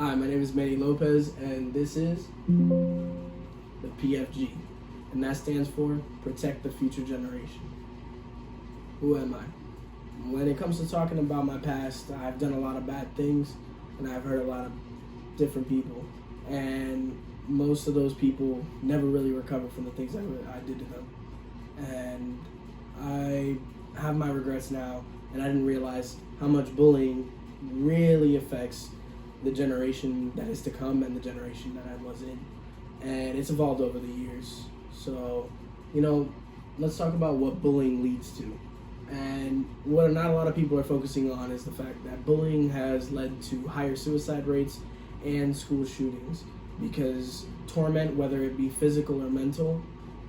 Hi, my name is Manny Lopez, and this is the PFG, and that stands for Protect the Future Generation. Who am I? When it comes to talking about my past, I've done a lot of bad things, and I've hurt a lot of different people, and most of those people never really recovered from the things I did to them. And I have my regrets now, and I didn't realize how much bullying really affects the generation that is to come and the generation that I was in. And it's evolved over the years. So, let's talk about what bullying leads to. And what not a lot of people are focusing on is the fact that bullying has led to higher suicide rates and school shootings, because torment, whether it be physical or mental,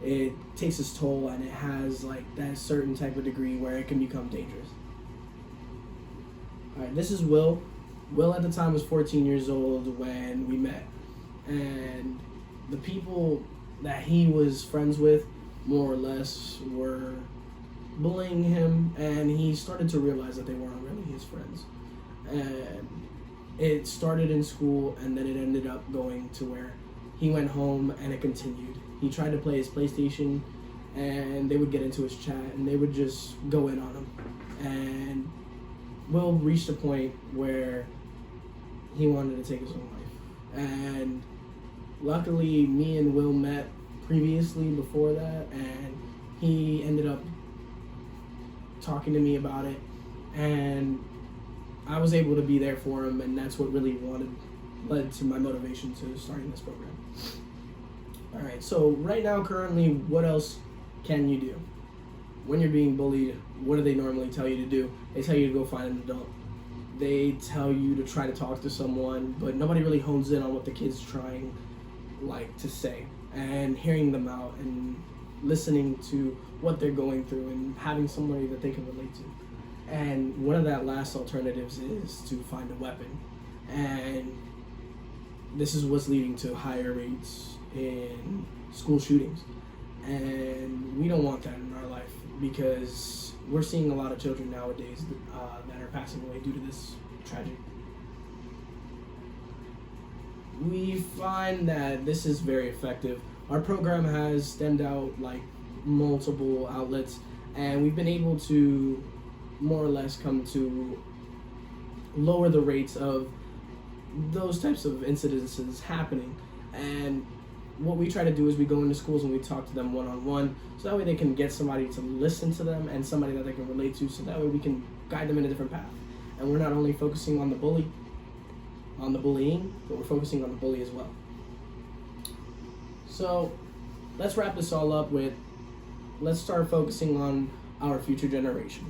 it takes its toll, and it has that certain type of degree where it can become dangerous. All right, this is Will. Will at the time was 14 years old when we met, and the people that he was friends with, more or less, were bullying him, and he started to realize that they weren't really his friends. And it started in school, and then it ended up going to where he went home, and it continued. He tried to play his PlayStation, and they would get into his chat, and they would just go in on him. And Will reached a point where he wanted to take his own life. And luckily, me and Will met previously before that, and he ended up talking to me about it, and I was able to be there for him, and that's what really led to my motivation to starting this program. All right, so right now, currently, what else can you do? When you're being bullied, what do they normally tell you to do? They tell you to go find an adult. They tell you to try to talk to someone, but nobody really hones in on what the kid's trying to say, and hearing them out and listening to what they're going through and having somebody that they can relate to. And one of that last alternatives is to find a weapon. And this is what's leading to higher rates in school shootings. And we don't want that in our life, because we're seeing a lot of children nowadays that are passing away due to this tragedy. We find that this is very effective. Our program has stemmed out multiple outlets, and we've been able to more or less come to lower the rates of those types of incidences happening. And what we try to do is we go into schools and we talk to them one-on-one, so that way they can get somebody to listen to them and somebody that they can relate to, so that way we can guide them in a different path. And we're not only focusing on the bullying, but we're focusing on the bully as well. So let's wrap this all up with, let's start focusing on our future generation.